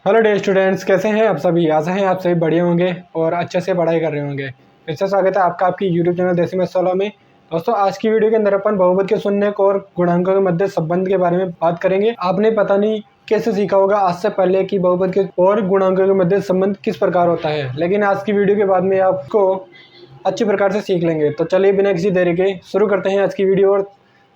Hello day students, कैसे हैं आप सभी। आशा है आप सभी बढ़िया होंगे और अच्छे से पढ़ाई कर रहे होंगे। फिर से स्वागत है आपका आपकी यूट्यूब चैनल देसी मैथ 16 में। दोस्तों, आज की वीडियो के अंदर अपन बहुपद के शून्यक और गुणांकों के मध्य संबंध के बारे में बात करेंगे। आपने पता नहीं कैसे सीखा होगा आज से पहले कि बहुपद के और गुणांकों के मध्य संबंध किस प्रकार होता है, लेकिन आज की वीडियो के बाद में आपको अच्छी प्रकार से सीख लेंगे। तो चलिए बिना किसी देरी के शुरू करते हैं आज की वीडियो और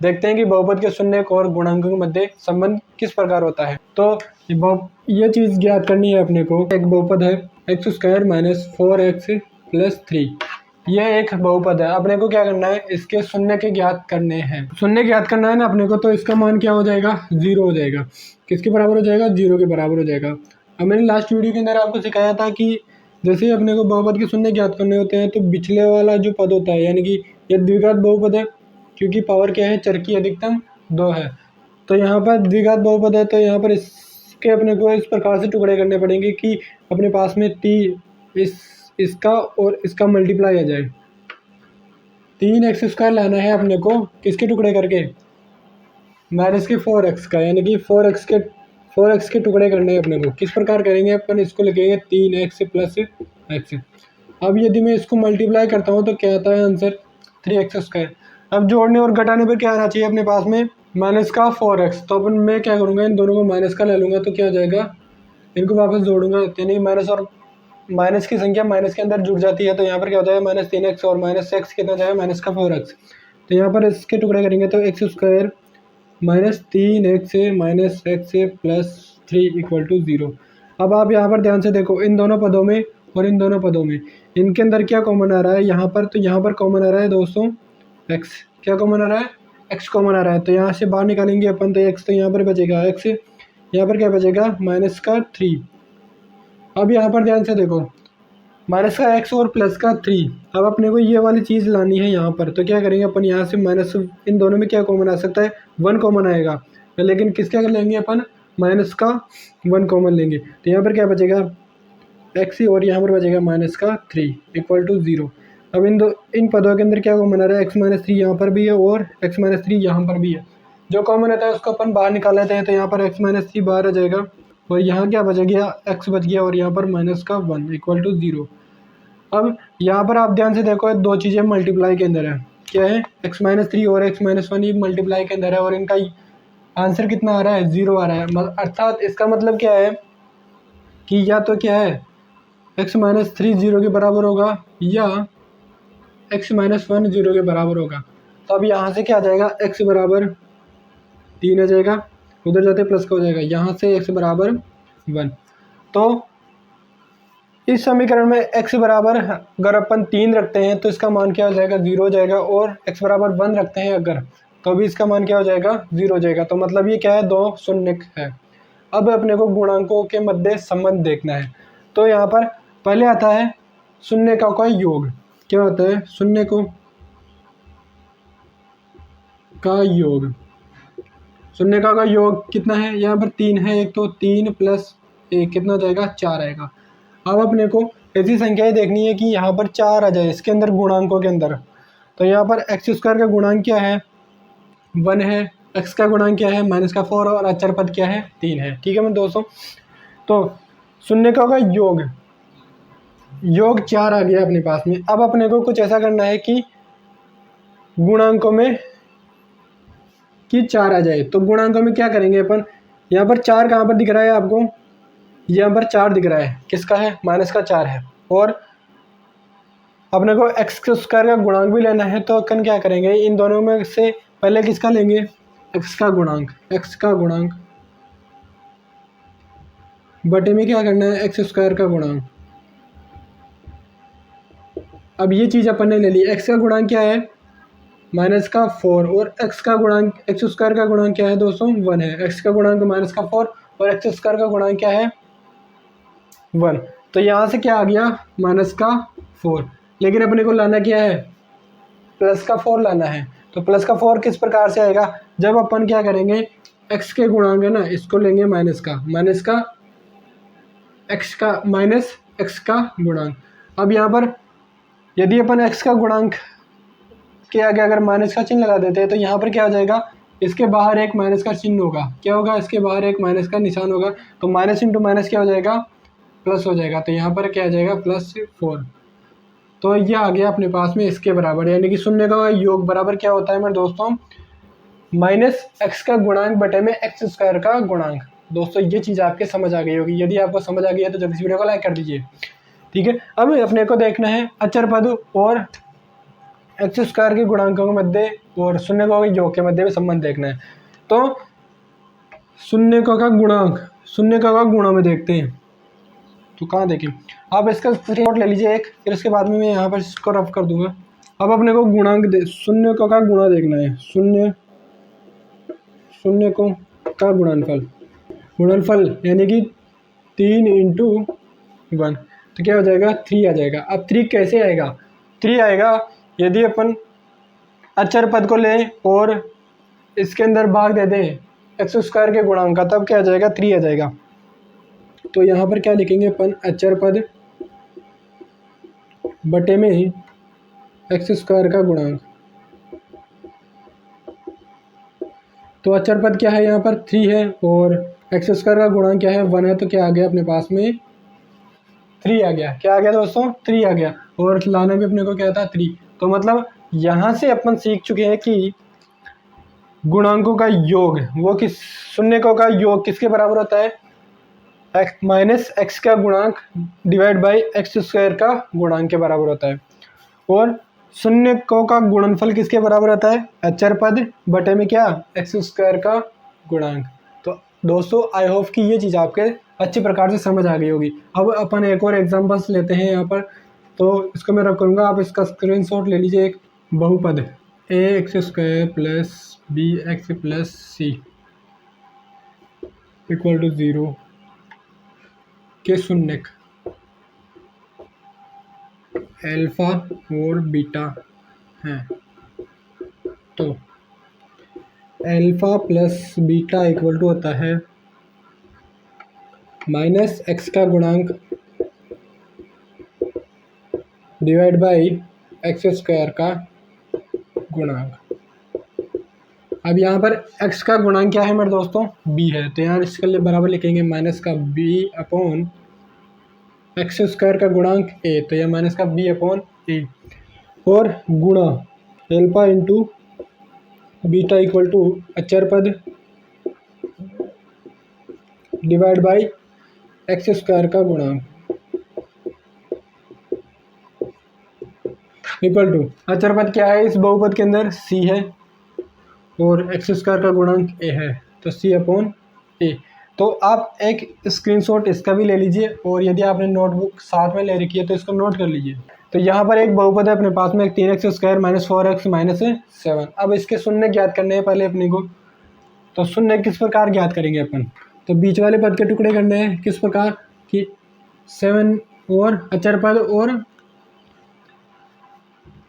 देखते हैं कि बहुपद के शून्यक और गुणांकों के मध्य संबंध किस प्रकार होता है। तो ये चीज़ ज्ञात करनी है अपने को। एक बहुपद है x² - 4x + 3। यह एक बहुपद है। अपने को क्या करना है, इसके शून्य के ज्ञात करने हैं। शून्य ज्ञात करना है ना अपने को, तो इसका मान क्या हो जाएगा, 0 हो जाएगा। किसके बराबर हो जाएगा, 0 के बराबर हो जाएगा। अब मैंने लास्ट वीडियो के अंदर आपको सिखाया था कि जैसे ही अपने को बहुपद के शून्य ज्ञात करने होते हैं तो पिछले वाला जो पद होता है, यानी कि यह द्विघात बहुपद है क्योंकि पावर क्या है, चर की अधिकतम 2 है। तो यहाँ पर द्विघात बहुपद है, तो यहाँ पर इसके अपने को इस प्रकार से टुकड़े करने पड़ेंगे कि अपने पास में इसका और इसका मल्टीप्लाई आ जाए। 3x² लाना है अपने को, किसके टुकड़े करके, माइनस के 4x का, यानी कि 4x के टुकड़े करने हैं अपने को। किस प्रकार करेंगे अपन, इसको लिखेंगे 3x + x। अब यदि मैं इसको मल्टीप्लाई करता हूँ तो क्या आता है आंसर, 3x²। अब जोड़ने और घटाने पर क्या आना चाहिए अपने पास में, माइनस का 4x। तो अपन मैं क्या करूँगा, इन दोनों को माइनस का ले लूँगा तो क्या हो जाएगा, इनको वापस जोड़ूंगा, यानी माइनस और माइनस की संख्या माइनस के अंदर जुड़ जाती है। तो यहाँ पर क्या हो जाएगा, -3x और -x कितना जाएगा, माइनस का 4x। तो यहाँ पर इसके टुकड़े करेंगे तो x² - 3x - x + 3 = 0। अब आप यहाँ पर ध्यान से देखो, इन दोनों पदों में और इन दोनों पदों में इनके अंदर क्या कॉमन आ रहा है यहाँ पर, तो यहाँ पर कॉमन आ रहा है दोस्तों x। क्या कॉमन आ रहा है, x कॉमन आ रहा है। तो यहाँ से बाहर निकालेंगे अपन तो x, तो यहाँ पर बचेगा x, यहाँ पर क्या बचेगा, -3। अब यहाँ पर ध्यान से देखो, -x और +3। अब अपने को ये वाली चीज़ लानी है यहाँ पर, तो क्या करेंगे अपन, यहाँ से माइनस, इन दोनों में क्या कॉमन आ सकता है, 1 कॉमन आएगा। लेकिन किसका लेंगे अपन, -1 कॉमन लेंगे। तो यहाँ पर क्या बचेगा, x और यहाँ पर बचेगा -3 = 0। अब इन पदों के अंदर क्या कॉमन आ रहा है, x - 3 यहाँ पर भी है और x - 3 यहाँ पर भी है। जो कॉमन रहता है उसको अपन बाहर निकाल लेते हैं। तो यहाँ पर x - 3 बाहर आ जाएगा और यहाँ क्या बच गया, x बच गया और यहाँ पर -1 = 0। अब यहाँ पर आप ध्यान से देखो, दो चीज़ें मल्टीप्लाई के अंदर है। क्या है, x - 3 और x - 1 ये मल्टीप्लाई के अंदर है और इनका आंसर कितना आ रहा है, 0 आ रहा है। अर्थात इसका मतलब क्या है कि या तो क्या है, x - 3 0 के बराबर होगा या x - 1 0 के बराबर होगा। तो अब यहाँ से क्या आ जाएगा, x बराबर 3 आ जाएगा, उधर जाते प्लस का हो जाएगा, यहाँ से x बराबर 1। तो इस समीकरण में x बराबर अगर अपन 3 रखते हैं तो इसका मान क्या हो जाएगा, 0 हो जाएगा। और x बराबर 1 रखते हैं अगर, तो भी इसका मान क्या हो जाएगा, 0 हो जाएगा। तो मतलब ये क्या है, दो शून्यक है। अब अपने को गुणांकों के मध्य संबंध देखना है। तो यहाँ पर पहले आता है शून्यकों का योग। क्या होता है, शून्यकों का योग। शून्यकों का योग कितना है, यहाँ पर 3 है एक, तो 3 + 1 कितना हो जाएगा, 4 आएगा। अब अपने को ऐसी संख्याएं देखनी है कि यहाँ पर 4 आ जाए इसके अंदर, गुणांकों के अंदर। तो यहाँ पर x² का गुणांक क्या है, 1 है, x का गुणांक क्या है, -4 और अचर पद क्या है, 3 है। ठीक है मैं दोस्तों, तो शून्यकों का योग 4 आ गया अपने पास में। अब अपने को कुछ ऐसा करना है कि गुणांकों में कि 4 आ जाए। तो गुणांकों में क्या करेंगे अपन, यहाँ पर 4 कहाँ पर दिख रहा है आपको, यहाँ पर 4 दिख रहा है, किसका है, -4 है। और अपने को x² का गुणांक भी लेना है। तो अपन क्या करेंगे, इन दोनों में से पहले किसका लेंगे, x का गुणांक बटे में क्या करना है, x² का गुणांक। अब ये चीज़ अपन ने ले ली, x का गुणांक क्या है, -4 और x का गुणांक, x² का गुणांक क्या है दोस्तों, 1 है। x का गुणांक -4 और x² का गुणांक क्या है, 1। तो यहाँ से क्या आ गया, -4। लेकिन अपने को लाना क्या है, +4 लाना है। तो +4 किस प्रकार से आएगा, जब अपन क्या करेंगे, x के गुणांक है ना, इसको लेंगे माइनस x का गुणांक। अब यहाँ पर यदि अपन x का गुणांक के आगे अगर माइनस का चिन्ह लगा देते हैं तो यहाँ पर क्या हो जाएगा, इसके बाहर एक माइनस का चिन्ह होगा, क्या होगा, इसके बाहर एक माइनस का निशान होगा, तो माइनस इंटू माइनस क्या हो जाएगा, प्लस हो जाएगा। तो यहाँ पर क्या आ जाएगा, +4। तो ये आ गया अपने पास में इसके बराबर, यानी कि शून्य का योग बराबर क्या होता है मेरे दोस्तों, -x का गुणांक बटे में x² का गुणांक। दोस्तों ये चीज़ आपके समझ आ गई होगी, यदि आपको समझ आ गई है तो जल्दी इस वीडियो को लाइक कर दीजिए। ठीक है, अब अपने को देखना है अचर पद और x² के गुणांकों के मध्य और शून्य का योग के मध्य में संबंध देखना है। तो शून्य का गुणांक, शून्य का गुणा में देखते हैं, तो कहाँ देखें, आप इसका स्क्रीनशॉट ले लीजिए एक, फिर उसके बाद में मैं यहाँ पर इसको रफ कर दूंगा। अब अपने को गुणांक शून्य का गुणा देखना है, शून्य को का गुणनफल यानी कि 3 × 1, तो क्या हो जाएगा, 3 आ जाएगा। अब 3 कैसे आएगा, 3 आएगा यदि अपन अचर पद को लें और इसके अंदर भाग दे दें x² के गुणांक का, तब क्या आ जाएगा, 3 आ जाएगा। तो यहाँ पर क्या लिखेंगे अपन, अचर पद बटे में x² का गुणांक। तो अचर पद क्या है, यहाँ पर 3 है और x² का गुणांक क्या है, 1 है, तो क्या आ गया अपने पास में 3 आ गया। क्या आ गया दोस्तों, 3 आ गया, और लाना भी अपने को क्या था, 3। तो मतलब यहाँ से अपन सीख चुके हैं कि गुणांकों का योग वो किस, शून्य का योग किसके बराबर होता है, -x का गुणांक डिवाइड बाई x² का गुणांक के बराबर होता है। और शून्य का गुणनफल किसके बराबर होता है, अचर पद बटे में क्या, x² का गुणांक। तो दोस्तों आई होप कि ये चीज़ आपके अच्छी प्रकार से समझ आ गई होगी। अब अपन एक और एग्जांपल्स लेते हैं यहाँ पर, तो इसको मैं रख करूँगा, आप इसका स्क्रीनशॉट ले लीजिए। एक बहुपद ax² + bx + c = 0 के शून्यक अल्फा और बीटा हैं। तो alpha plus beta equal to होता है -x का गुणांक डिवाइड बाई x² का गुणांक। अब यहाँ पर x का गुणांक क्या है मेरे दोस्तों, b है, तो यहाँ इसके लिए बराबर लिखेंगे -b/x² का गुणांक a, तो यह -b/a और गुणा alpha into beta equal to अचर पद डिवाइड बाई x² का गुणांक इक्वल टू, अचर पद क्या है इस बहुपद के अंदर, c है और x² का गुणांक a है, तो c/a। तो आप एक स्क्रीनशॉट इसका भी ले लीजिए, और यदि आपने नोटबुक साथ में ले रखी है तो इसको नोट कर लीजिए। तो यहाँ पर एक बहुपद है अपने पास में, 3x² - 4x - 7। अब इसके शून्य ज्ञात करने हैं पहले अपने को। तो शून्य किस प्रकार ज्ञात करेंगे अपन, तो बीच वाले पद के टुकड़े करने हैं, किस प्रकार कि 7 और अचर पद और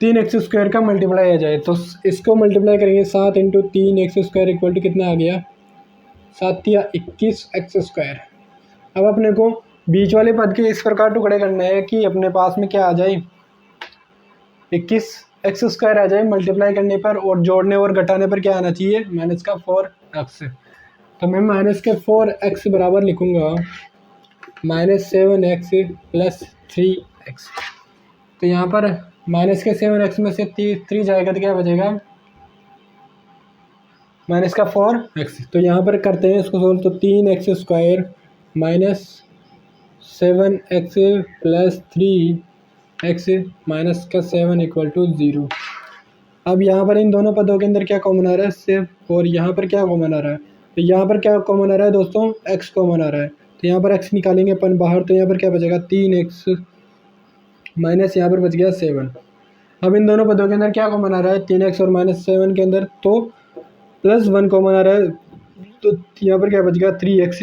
3x² का मल्टीप्लाई आ जाए, तो इसको मल्टीप्लाई करेंगे 7 × 3x² इक्वल टू कितना आ गया, 7 या 21x²। अब अपने को बीच वाले पद के इस प्रकार टुकड़े करने हैं कि अपने पास में क्या आ जाए, 21x² आ जाए मल्टीप्लाई करने पर, और जोड़ने और घटाने पर क्या आना चाहिए, -4x। तो मैं -4x बराबर लिखूँगा -7x + 3x। तो यहाँ पर -7x में से 3 जाएगा तो क्या बचेगा, -4x। तो यहाँ पर करते हैं इसको सोल्व, तो 3x² - 7x + 3x - 7 = 0। अब यहाँ पर इन दोनों पदों के अंदर क्या कॉमन आ रहा है, सिर्फ, और यहाँ पर क्या कॉमन आ रहा है, तो यहाँ पर क्या कॉमन आ रहा है दोस्तों, x कॉमन आ रहा है, तो यहाँ पर x निकालेंगे अपन बाहर, तो यहाँ पर क्या बचेगा, 3x माइनस यहाँ पर बच गया 7। अब इन दोनों पदों के अंदर क्या कॉमन आ रहा है, 3x और -7 के अंदर तो +1 कॉमन आ रहा है, तो यहाँ पर क्या बच गया 3x,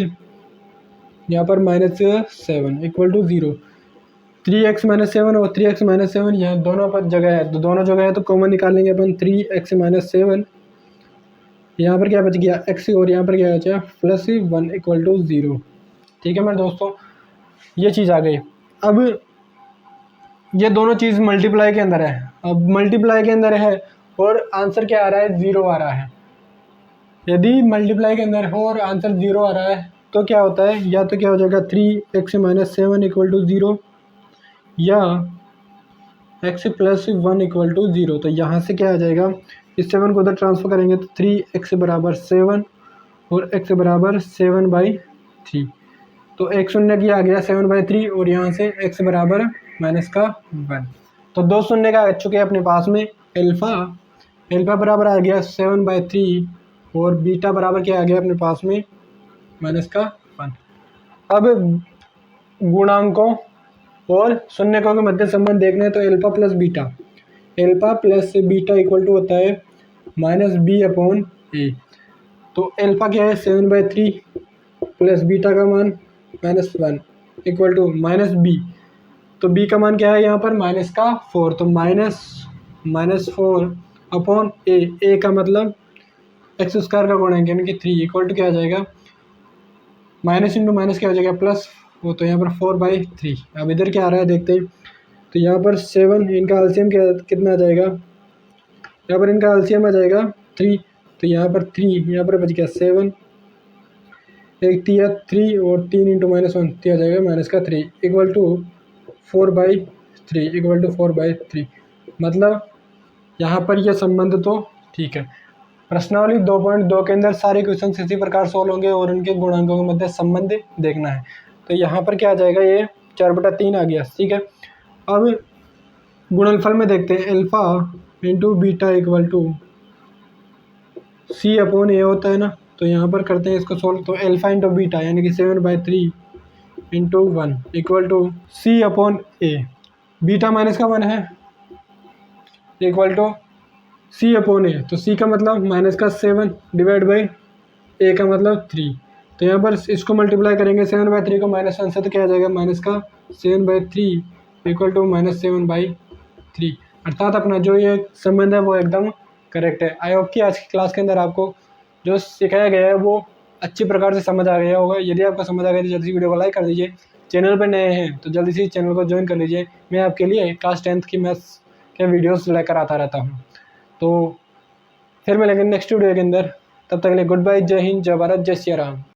यहाँ पर -7 = 0। 3x - 7 और 3x - 7 यहाँ दोनों पर जगह है, तो दोनों जगह है तो कॉमन निकाल लेंगे अपन, 3x - 7, यहाँ पर क्या बच गया x, और यहाँ पर क्या बचा +1 = 0। ठीक है मेरे दोस्तों, ये चीज़ आ गई। अब ये दोनों चीज़ मल्टीप्लाई के अंदर है, अब मल्टीप्लाई के अंदर है और आंसर क्या आ रहा है, 0 आ रहा है। यदि मल्टीप्लाई के अंदर हो और आंसर 0 आ रहा है तो क्या होता है, या तो क्या हो जाएगा 3x - 7 इक्वल टू 0 या x+1 इक्वल टू 0। तो यहाँ से क्या आ जाएगा, इस 7 को उधर ट्रांसफर करेंगे तो 3x बराबर 7 और x बराबर 7/3। तो x शून्य की आ गया 7/3 और यहाँ से x बराबर -1। तो दो शून्य का आ चुके हैं अपने पास में। एल्फा बराबर आ गया 7/3 और बीटा बराबर क्या आ गया अपने पास में -1। अब गुणांकों और शून्यकों के मध्य संबंध देखना है तो alpha plus beta equal to होता है -b/a। तो एल्फा क्या है 7/3 प्लस बीटा का मान -1 इक्वल टू -b। तो b का मान क्या है यहाँ पर -4। तो -4/a का मतलब x² का गुणांक यानी कि 3 इक्वल टू क्या आ जाएगा, माइनस इंटू माइनस क्या हो जाएगा प्लस, वो तो यहाँ पर 4/3। अब इधर क्या आ रहा है देखते हैं। तो यहाँ पर 7 इनका एलसीएम कितना आ जाएगा, यहाँ पर इनका एलसीएम आ जाएगा 3। तो यहाँ पर 3 यहाँ पर बच गया 7, एक 3 और 3 इंटू -1 तो आ जाएगा -3 इक्वल टू 4/3 मतलब यहाँ पर यह संबंध तो ठीक है। प्रश्नावली 2.2 के अंदर सारे क्वेश्चन इसी प्रकार सोल्व होंगे और उनके गुणांकों के मध्य संबंध देखना है। तो यहाँ पर क्या आ जाएगा, ये 4/3 आ गया, ठीक है। अब गुणनफल में देखते हैं, alpha into beta equal to C/A होता है ना। तो यहाँ पर करते हैं इसको सोल्व। तो एल्फा इंटू बीटा यानी कि 7/3 into 1 equal to C/A। Beta -1 है इक्वल टू C/A। तो C का मतलब -7 डिवाइड बाई A का मतलब 3। तो यहाँ पर इसको मल्टीप्लाई करेंगे 7/3 को -1 से तो क्या आ जाएगा -7/3 इक्वल टू -7/3। अर्थात अपना जो ये संबंध है वो एकदम करेक्ट है। आई होप कि आज की क्लास के अंदर आपको जो सिखाया गया है वो अच्छी प्रकार से समझ आ गया होगा। यदि आपको समझ आ गया तो जल्दी से वीडियो को लाइक कर दीजिए। चैनल पर नए हैं तो जल्दी से चैनल को ज्वाइन कर लीजिए। मैं आपके लिए क्लास 10th की मैथ्स के वीडियोस लेकर आता रहता हूँ। तो फिर मिलेंगे नेक्स्ट वीडियो के अंदर, तब तक के लिए गुड बाय, जय हिंद, जय भारत, जय सिया राम।